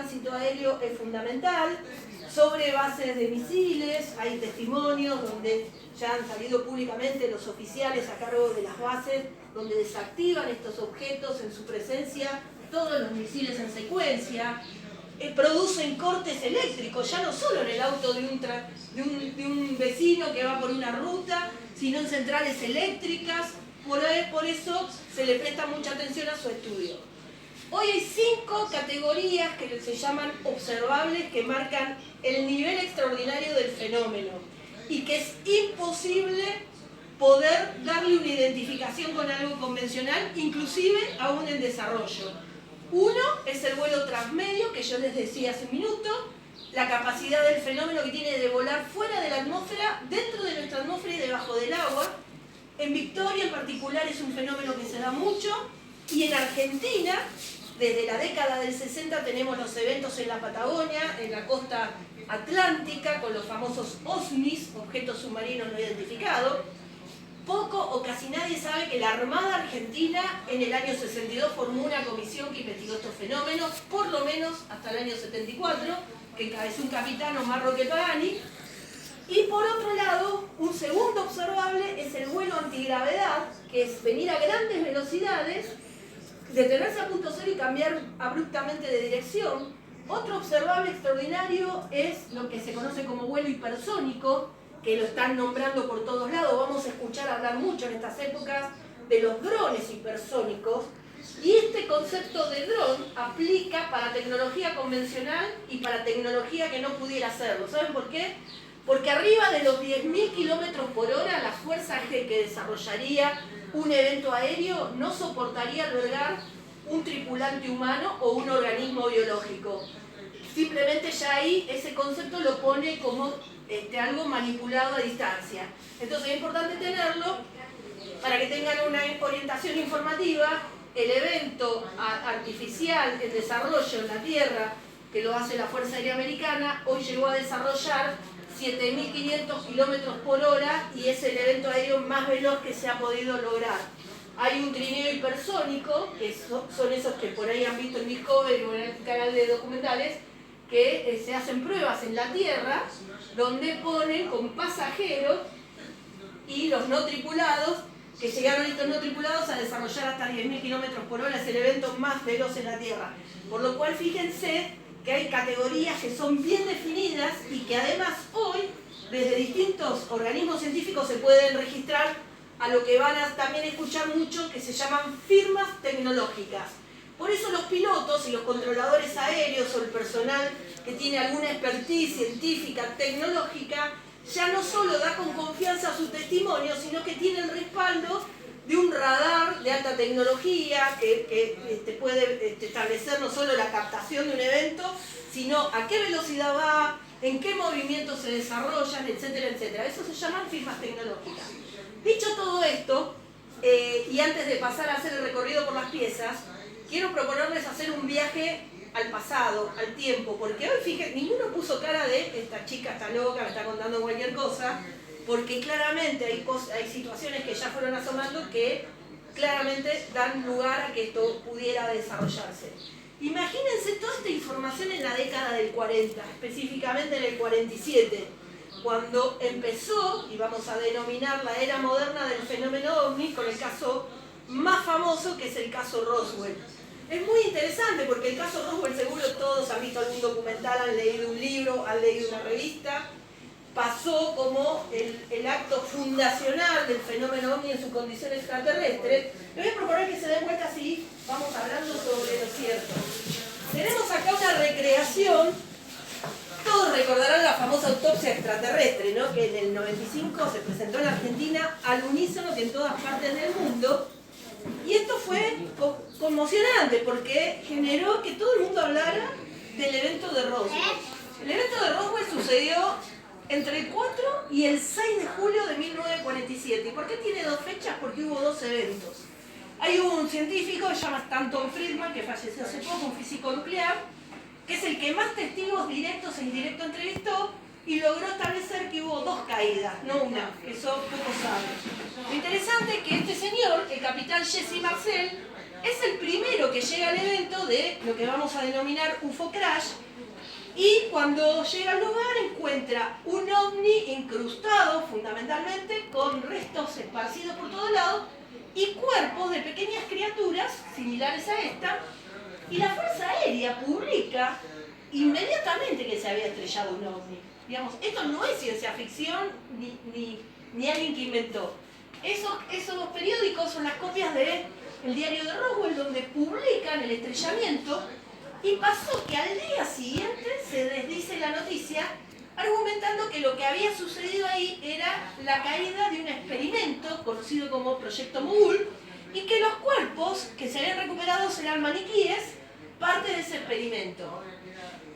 tránsito aéreo es fundamental. Sobre bases de misiles, hay testimonios donde ya han salido públicamente los oficiales a cargo de las bases, donde desactivan estos objetos en su presencia, todos los misiles en secuencia. Producen cortes eléctricos, ya no solo en el auto de un vecino que va por una ruta, sino en centrales eléctricas. Por eso se le presta mucha atención a su estudio. Hoy hay 5 categorías que se llaman observables, que marcan el nivel extraordinario del fenómeno y que es imposible poder darle una identificación con algo convencional, inclusive aún en desarrollo. Uno es el vuelo transmedio, que yo les decía hace un minuto, la capacidad del fenómeno que tiene de volar fuera de la atmósfera, dentro de nuestra atmósfera y debajo del agua. En Victoria en particular es un fenómeno que se da mucho, y en Argentina, desde la década del 60 tenemos los eventos en la Patagonia, en la costa atlántica, con los famosos OSNIs, objetos submarinos no identificados. Poco o casi nadie sabe que la Armada Argentina en el año 62 formó una comisión que investigó estos fenómenos, por lo menos hasta el año 74, que encabezó un capitán, Omar Roque Pagani. Y por otro lado, un segundo observable es el vuelo antigravedad, que es venir a grandes velocidades, detenerse a punto cero y cambiar abruptamente de dirección. Otro observable extraordinario es lo que se conoce como vuelo hipersónico, que lo están nombrando por todos lados. Vamos a escuchar hablar mucho en estas épocas de los drones hipersónicos. Y este concepto de dron aplica para tecnología convencional y para tecnología que no pudiera hacerlo. ¿Saben por qué? Porque arriba de los 10.000 km/h, la fuerza G que desarrollaría un evento aéreo no soportaría albergar un tripulante humano o un organismo biológico. Simplemente ya ahí ese concepto lo pone como algo manipulado a distancia. Entonces es importante tenerlo para que tengan una orientación informativa. El evento artificial en desarrollo en la Tierra, que lo hace la Fuerza Aérea Americana, hoy llegó a desarrollar 7.500 km/h y es el evento aéreo más veloz que se ha podido lograr. Hay un trineo hipersónico, que son esos que por ahí han visto en Discovery o en el canal de documentales, que se hacen pruebas en la Tierra, donde ponen con pasajeros y los no tripulados, que llegaron estos no tripulados a desarrollar hasta 10.000 km/h, es el evento más veloz en la Tierra. Por lo cual fíjense que hay categorías que son bien definidas y que además hoy, desde distintos organismos científicos, se pueden registrar a lo que van a también escuchar mucho, que se llaman firmas tecnológicas. Por eso los pilotos y los controladores aéreos o el personal que tiene alguna expertise científica, tecnológica, ya no solo da con confianza su testimonio, sino que tiene el respaldo de un radar de alta tecnología que puede establecer no solo la captación de un evento, sino a qué velocidad va, en qué movimientos se desarrollan, etcétera, etcétera. Eso se llaman firmas tecnológicas. Dicho todo esto, y antes de pasar a hacer el recorrido por las piezas, quiero proponerles hacer un viaje al pasado, al tiempo, porque hoy, fíjense, ninguno puso cara de esta chica está loca, me está contando cualquier cosa, porque claramente hay situaciones que ya fueron asomando que claramente dan lugar a que esto pudiera desarrollarse. Imagínense toda esta información en la década del 40, específicamente en el 47, cuando empezó, y vamos a denominar la era moderna del fenómeno OVNI, con el caso más famoso, que es el caso Roswell. Es muy interesante porque el caso Roswell, seguro todos han visto algún documental, han leído un libro, han leído una revista. Pasó como el acto fundacional del fenómeno OVNI en su condición extraterrestre. Les voy a proponer que se den vuelta así, vamos hablando sobre lo cierto. Tenemos acá una recreación. Todos recordarán la famosa autopsia extraterrestre, ¿no? Que en el 95 se presentó en Argentina al unísono que en todas partes del mundo. Y esto fue conmocionante porque generó que todo el mundo hablara del evento de Roswell. El evento de Roswell sucedió entre el 4 y el 6 de julio de 1947. ¿Y por qué tiene dos fechas? Porque hubo dos eventos. Hay un científico que se llama Stanton Friedman, que falleció hace poco, un físico nuclear, que es el que más testigos directos e indirectos entrevistó y logró establecer que hubo dos caídas, no una, que eso poco sabe. Lo interesante es que este señor, el capitán Jesse Marcel, Es el primero que llega al evento de lo que vamos a denominar UFO Crash, y cuando llega al lugar encuentra un ovni incrustado fundamentalmente con restos esparcidos por todos lados y cuerpos de pequeñas criaturas similares a esta, y la Fuerza Aérea publica inmediatamente que se había estrellado un ovni. Digamos, esto no es ciencia ficción ni alguien que inventó. Esos periódicos son las copias del diario de Roswell, donde publican el estrellamiento, y pasó que al día siguiente se desdice la noticia argumentando que lo que había sucedido ahí era la caída de un experimento conocido como Proyecto Mogul, y que los cuerpos que se habían recuperado eran maniquíes, parte de ese experimento.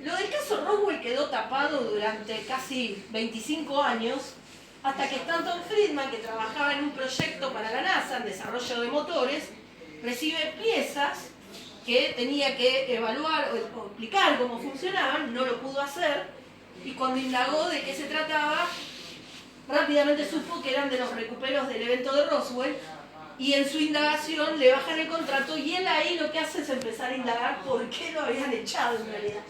Lo del caso Roswell quedó tapado durante casi 25 años, hasta que Stanton Friedman, que trabajaba en un proyecto para la NASA, en desarrollo de motores, recibe piezas que tenía que evaluar o explicar cómo funcionaban, no lo pudo hacer, y cuando indagó de qué se trataba, rápidamente supo que eran de los recuperos del evento de Roswell, y en su indagación le bajan el contrato, y él ahí lo que hace es empezar a indagar por qué lo habían echado en realidad.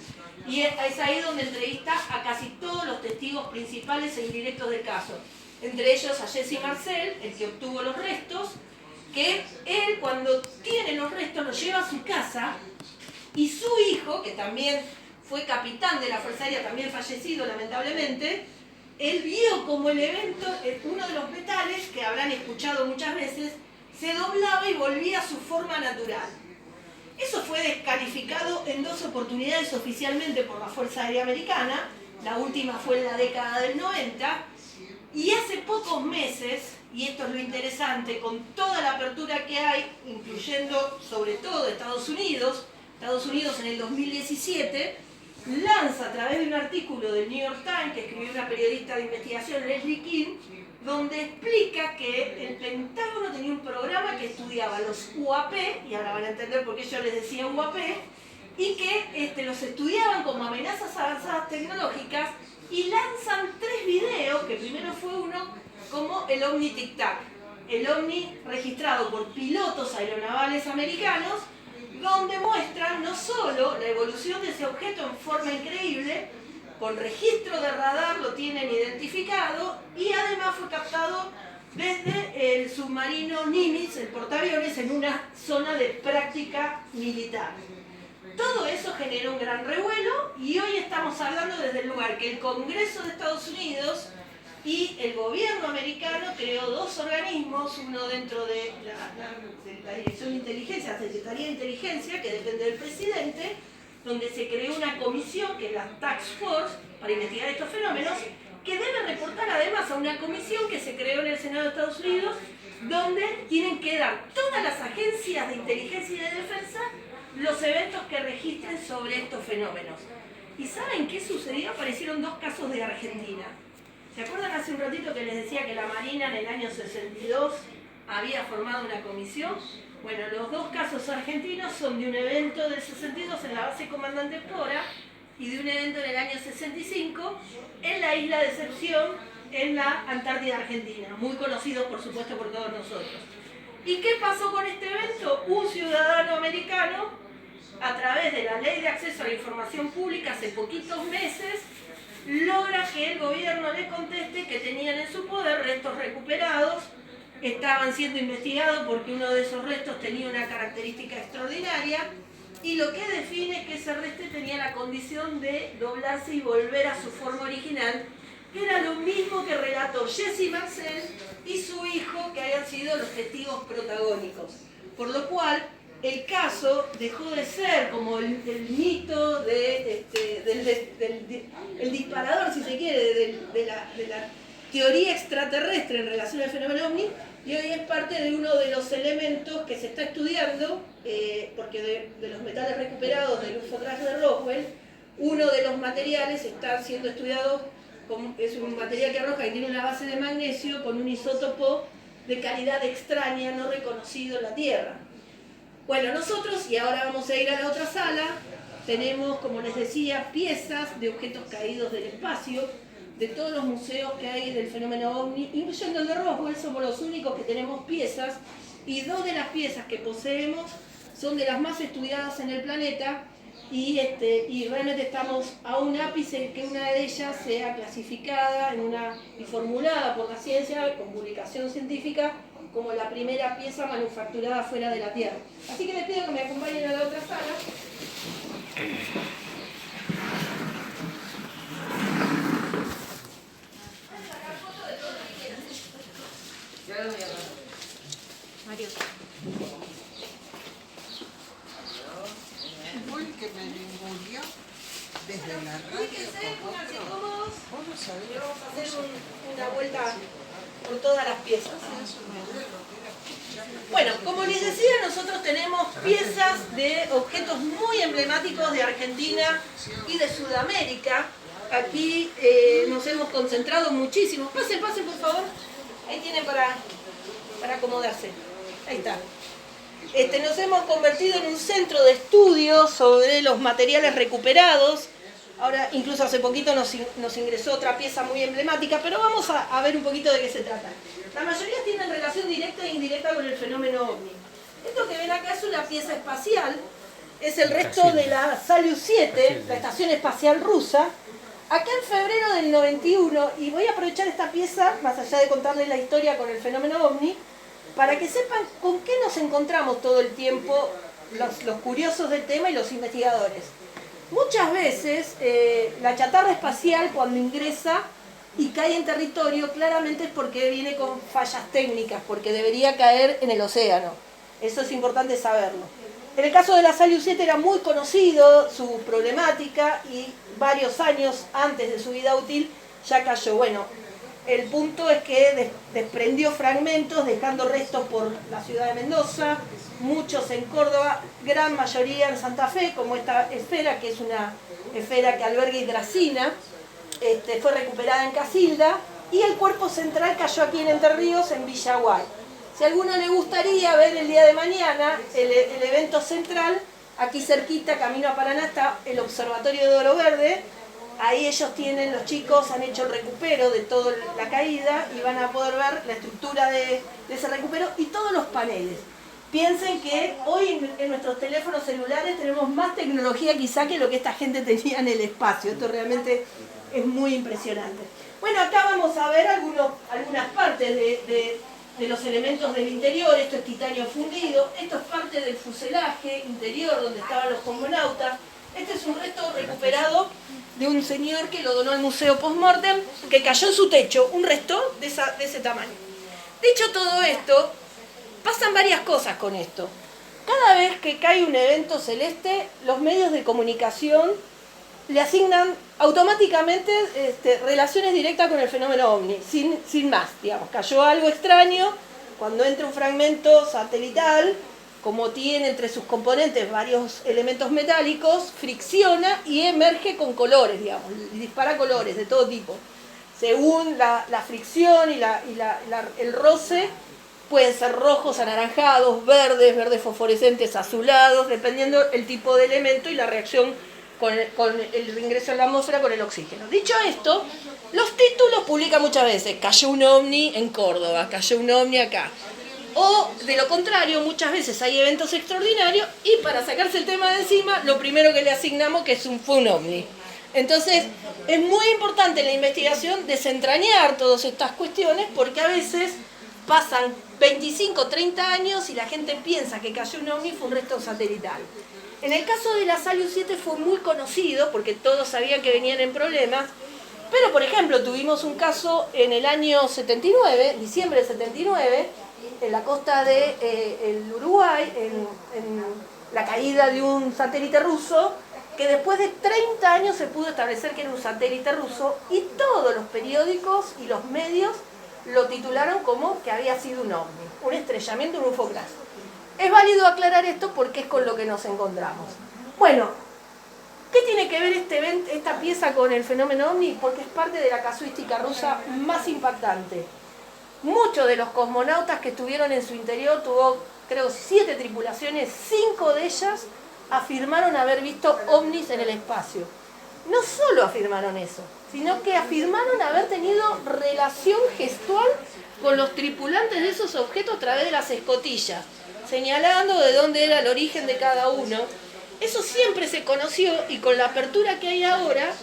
Y es ahí donde entrevista a casi todos los testigos principales e indirectos del caso, entre ellos a Jesse Marcel, el que obtuvo los restos, que él cuando tiene los restos los lleva a su casa, y su hijo, que también fue capitán de la Fuerza Aérea, también fallecido lamentablemente, él vio como el evento, uno de los metales, que habrán escuchado muchas veces, se doblaba y volvía a su forma natural. Eso fue descalificado en 2 oportunidades oficialmente por la Fuerza Aérea Americana, la última fue en la década del 90, y hace pocos meses, y esto es lo interesante, con toda la apertura que hay, incluyendo sobre todo Estados Unidos en el 2017, lanza a través de un artículo del New York Times que escribió una periodista de investigación, Leslie King, donde explica que el Pentágono tenía un programa que estudiaba los UAP, y ahora van a entender por qué yo les decía UAP, y que los estudiaban como amenazas avanzadas tecnológicas, y lanzan 3 videos, que primero fue uno como el OVNI Tic Tac, el OVNI registrado por pilotos aeronavales americanos, donde muestran no solo la evolución de ese objeto en forma increíble, con registro de radar lo tienen identificado, y además fue captado desde el submarino Nimitz, el portaaviones, en una zona de práctica militar. Todo eso generó un gran revuelo, y hoy estamos hablando desde el lugar que el Congreso de Estados Unidos y el gobierno americano creó 2 organismos, uno dentro de la Dirección de Inteligencia, la Secretaría de Inteligencia, que depende del presidente, donde se creó una comisión, que es la Task Force, para investigar estos fenómenos, que debe reportar además a una comisión que se creó en el Senado de Estados Unidos, donde tienen que dar todas las agencias de inteligencia y de defensa los eventos que registren sobre estos fenómenos. ¿Y saben qué sucedió? Aparecieron 2 casos de Argentina. ¿Se acuerdan hace un ratito que les decía que la Marina en el año 62 había formado una comisión? Bueno, los 2 casos argentinos son de un evento del 62 en la base Comandante Pora y de un evento en el año 65 en la isla de Decepción, en la Antártida Argentina, muy conocidos por supuesto por todos nosotros. ¿Y qué pasó con este evento? Un ciudadano americano, a través de la Ley de Acceso a la Información Pública hace poquitos meses, logra que el gobierno le conteste que tenían en su poder restos recuperados, estaban siendo investigados porque uno de esos restos tenía una característica extraordinaria, y lo que define es que ese resto tenía la condición de doblarse y volver a su forma original, que era lo mismo que relató Jesse Marcel y su hijo, que hayan sido los testigos protagónicos. Por lo cual, el caso dejó de ser como el mito del disparador, si se quiere, de la teoría extraterrestre en relación al fenómeno OVNI, y hoy es parte de uno de los elementos que se está estudiando, porque de los metales recuperados del UFO Crash de Roswell, uno de los materiales está siendo estudiado, es un material que arroja y tiene una base de magnesio con un isótopo de calidad extraña, no reconocido en la Tierra. Bueno, nosotros, y ahora vamos a ir a la otra sala, tenemos, como les decía, piezas de objetos caídos del espacio, de todos los museos que hay del fenómeno OVNI, incluyendo el de Roswell. Somos los únicos que tenemos piezas, y 2 de las piezas que poseemos son de las más estudiadas en el planeta y realmente estamos a un ápice que una de ellas sea clasificada y formulada por la ciencia con publicación científica como la primera pieza manufacturada fuera de la Tierra. Así que les pido que me acompañen a la otra sala. Mario. Fue el que me murió desde la radio. Pónganse cómodos. ¿Vos no sabés? Y vamos a hacer una vuelta por todas las piezas. Bueno, como les decía, nosotros tenemos piezas de objetos muy emblemáticos de Argentina y de Sudamérica. Aquí nos hemos concentrado muchísimo. Pasen, pasen, por favor. Ahí tienen para acomodarse. Ahí está. Nos hemos convertido en un centro de estudio sobre los materiales recuperados. Ahora, incluso hace poquito nos ingresó otra pieza muy emblemática, pero vamos a ver un poquito de qué se trata. La mayoría tienen relación directa e indirecta con el fenómeno OVNI. Esto que ven acá es una pieza espacial, es el resto de la Salyut 7, la estación espacial rusa, acá en febrero del 91, y voy a aprovechar esta pieza, más allá de contarles la historia con el fenómeno OVNI, para que sepan con qué nos encontramos todo el tiempo los curiosos del tema y los investigadores. Muchas veces la chatarra espacial cuando ingresa y cae en territorio claramente es porque viene con fallas técnicas, porque debería caer en el océano. Eso es importante saberlo. En el caso de la Salyut 7 era muy conocido su problemática y varios años antes de su vida útil ya cayó. Bueno, el punto es que desprendió fragmentos dejando restos por la ciudad de Mendoza, muchos en Córdoba, gran mayoría en Santa Fe, como esta esfera, que es una esfera que alberga hidracina, fue recuperada en Casilda, y el cuerpo central cayó aquí en Entre Ríos, en Villaguay. Si a alguno le gustaría ver el día de mañana el evento central, aquí cerquita, camino a Paraná, está el Observatorio de Oro Verde. Ahí ellos tienen, los chicos han hecho el recupero de toda la caída y van a poder ver la estructura de ese recupero y todos los paneles. Piensen que hoy en nuestros teléfonos celulares tenemos más tecnología quizá que lo que esta gente tenía en el espacio. Esto realmente es muy impresionante. Bueno, acá vamos a ver algunas partes de los elementos del interior. Esto es titanio fundido, esto es parte del fuselaje interior donde estaban los cosmonautas. Este es un resto recuperado de un señor que lo donó al museo postmortem, que cayó en su techo, un resto de ese tamaño. Dicho todo esto, pasan varias cosas con esto. Cada vez que cae un evento celeste, los medios de comunicación le asignan automáticamente relaciones directas con el fenómeno OVNI, sin más, digamos. Cayó algo extraño, cuando entra un fragmento satelital, como tiene entre sus componentes varios elementos metálicos, fricciona y emerge con colores, digamos, y dispara colores de todo tipo. Según la fricción y el roce, pueden ser rojos, anaranjados, verdes fosforescentes, azulados, dependiendo el tipo de elemento y la reacción con el ingreso en la atmósfera con el oxígeno. Dicho esto, los títulos publican muchas veces, cayó un ovni en Córdoba, cayó un ovni acá. O, de lo contrario, muchas veces hay eventos extraordinarios y para sacarse el tema de encima, lo primero que le asignamos que fue un ovni. Entonces, es muy importante en la investigación desentrañar todas estas cuestiones porque a veces pasan 25, 30 años y la gente piensa que cayó un ovni y fue un resto satelital. En el caso de la Salyut 7 fue muy conocido porque todos sabían que venían en problemas, pero por ejemplo tuvimos un caso en el año 79, diciembre de 79, en la costa del Uruguay, en la caída de un satélite ruso, que después de 30 años se pudo establecer que era un satélite ruso y todos los periódicos y los medios lo titularon como que había sido un ovni, un estrellamiento, un UFO crash. Es válido aclarar esto porque es con lo que nos encontramos. Bueno, ¿qué tiene que ver esta pieza con el fenómeno OVNI? Porque es parte de la casuística rusa más impactante. Muchos de los cosmonautas que estuvieron en su interior, tuvo creo 7 tripulaciones, 5 de ellas afirmaron haber visto ovnis en el espacio. No solo afirmaron eso, sino que afirmaron haber tenido relación gestual con los tripulantes de esos objetos a través de las escotillas. señalando de dónde era el origen de cada uno. Eso siempre se conoció y con la apertura que hay ahora,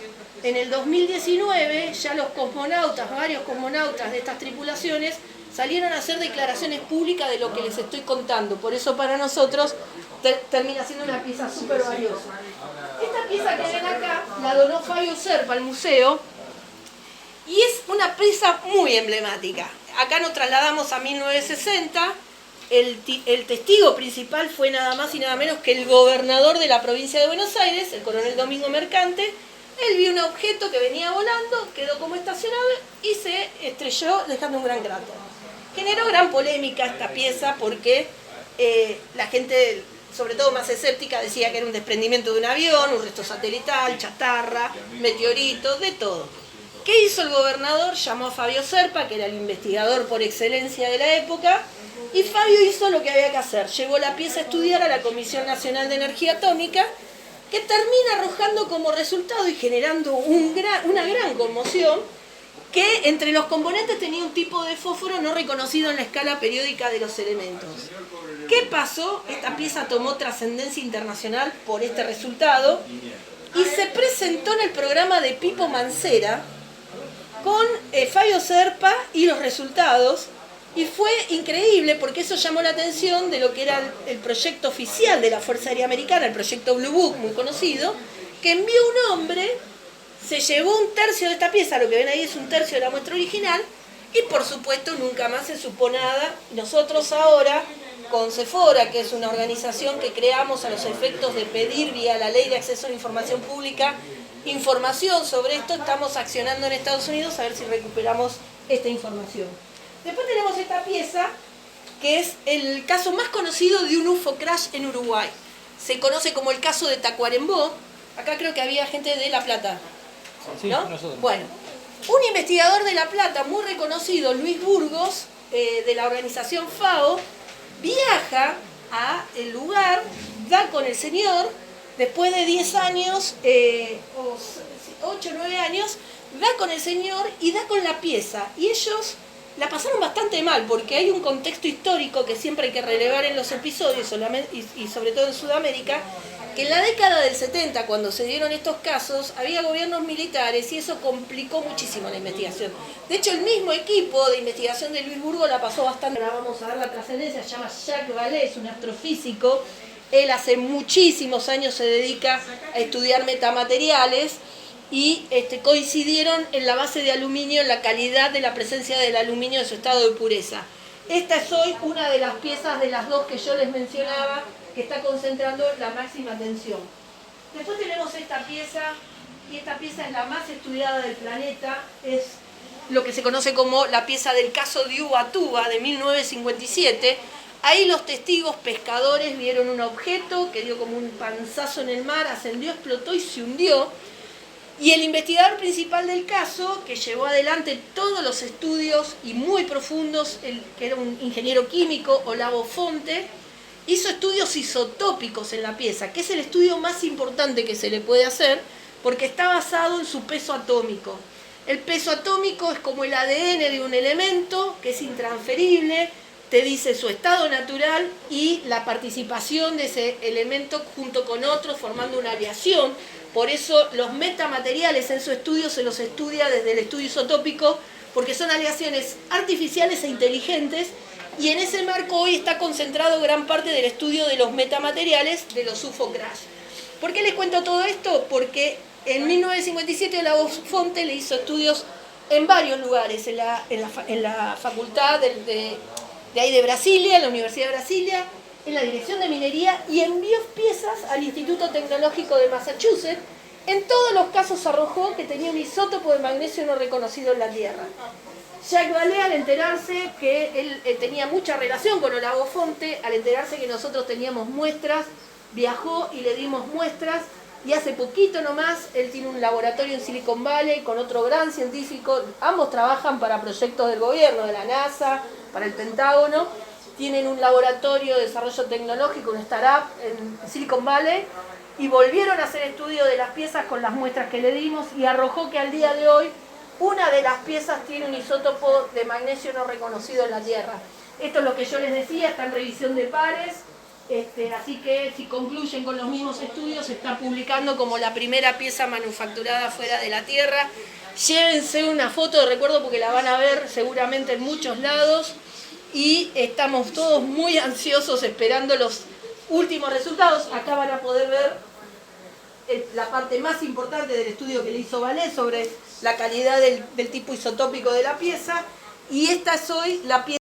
en el 2019, ya los cosmonautas, varios cosmonautas de estas tripulaciones, salieron a hacer declaraciones públicas de lo que les estoy contando. Por eso para nosotros termina siendo una pieza súper valiosa. Esta pieza que ven acá la donó Fabio Serpa al museo y es una pieza muy emblemática. Acá nos trasladamos a 1960. El testigo principal fue nada más y nada menos que el gobernador de la provincia de Buenos Aires, el coronel Domingo Mercante. Él vio un objeto que venía volando, quedó como estacionado y se estrelló dejando un gran cráter. Generó gran polémica esta pieza porque la gente, sobre todo más escéptica, decía que era un desprendimiento de un avión, un resto satelital, chatarra, meteorito, de todo. ¿Qué hizo el gobernador? Llamó a Fabio Serpa, que era el investigador por excelencia de la época, y Fabio hizo lo que había que hacer. Llevó la pieza a estudiar a la Comisión Nacional de Energía Atómica, que termina arrojando como resultado y generando una gran conmoción, que entre los componentes tenía un tipo de fósforo no reconocido en la escala periódica de los elementos. ¿Qué pasó? Esta pieza tomó trascendencia internacional por este resultado y se presentó en el programa de Pipo Mancera con Fabio Serpa y los resultados, y fue increíble porque eso llamó la atención de lo que era el proyecto oficial de la Fuerza Aérea Americana, el proyecto Blue Book, muy conocido, que envió un hombre, se llevó un tercio de esta pieza, lo que ven ahí es un tercio de la muestra original, y por supuesto nunca más se supo nada. Nosotros ahora, con Sephora, que es una organización que creamos a los efectos de pedir vía la Ley de Acceso a la Información Pública información sobre esto, estamos accionando en Estados Unidos a ver si recuperamos esta información. Después tenemos esta pieza, que es el caso más conocido de un UFO crash en Uruguay. Se conoce como el caso de Tacuarembó. Acá creo que había gente de La Plata, ¿no? Sí, nosotros. Bueno, un investigador de La Plata muy reconocido, Luis Burgos, de la organización FAO, viaja al lugar, da con el señor, después de 10 años, o 8 o 9 años, da con el señor y da con la pieza. Y ellos la pasaron bastante mal, porque hay un contexto histórico que siempre hay que relevar en los episodios, y sobre todo en Sudamérica, que en la década del 70, cuando se dieron estos casos, había gobiernos militares y eso complicó muchísimo la investigación. De hecho, el mismo equipo de investigación de Luis Burgo la pasó bastante. Ahora vamos a dar la trascendencia, se llama Jacques Vallée, es un astrofísico. Él hace muchísimos años se dedica a estudiar metamateriales y coincidieron en la base de aluminio, en la calidad de la presencia del aluminio en su estado de pureza. Esta es hoy una de las piezas de las dos que yo les mencionaba, que está concentrando la máxima atención. Después tenemos esta pieza, y esta pieza es la más estudiada del planeta, es lo que se conoce como la pieza del caso de Ubatuba de 1957. Ahí los testigos pescadores vieron un objeto que dio como un panzazo en el mar, ascendió, explotó y se hundió. Y el investigador principal del caso, que llevó adelante todos los estudios y muy profundos, que era un ingeniero químico, Olavo Fonte, hizo estudios isotópicos en la pieza, que es el estudio más importante que se le puede hacer, porque está basado en su peso atómico. El peso atómico es como el ADN de un elemento, que es intransferible, te dice su estado natural y la participación de ese elemento junto con otros formando una aleación. Por eso los metamateriales en su estudio se los estudia desde el estudio isotópico, porque son aleaciones artificiales e inteligentes, y en ese marco hoy está concentrado gran parte del estudio de los metamateriales de los UFO crash. ¿Por qué les cuento todo esto? Porque en 1957 Olavo Fonte le hizo estudios en varios lugares, en la facultad de ahí de Brasilia, en la Universidad de Brasilia, en la Dirección de Minería, y envió piezas al Instituto Tecnológico de Massachusetts. En todos los casos arrojó que tenía un isótopo de magnesio no reconocido en la Tierra. Jacques Vallée, al enterarse que él tenía mucha relación con Olavo Fonte, al enterarse que nosotros teníamos muestras, viajó y le dimos muestras, y hace poquito nomás, él tiene un laboratorio en Silicon Valley con otro gran científico, ambos trabajan para proyectos del gobierno, de la NASA, para el Pentágono, tienen un laboratorio de desarrollo tecnológico, un startup en Silicon Valley, y volvieron a hacer estudio de las piezas con las muestras que le dimos, y arrojó que al día de hoy una de las piezas tiene un isótopo de magnesio no reconocido en la Tierra. Esto es lo que yo les decía, está en revisión de pares. Así que si concluyen con los mismos estudios, se está publicando como la primera pieza manufacturada fuera de la Tierra. Llévense una foto de recuerdo porque la van a ver seguramente en muchos lados y estamos todos muy ansiosos esperando los últimos resultados. Acá van a poder ver la parte más importante del estudio que le hizo Valé sobre la calidad del tipo isotópico de la pieza, y esta es hoy la pieza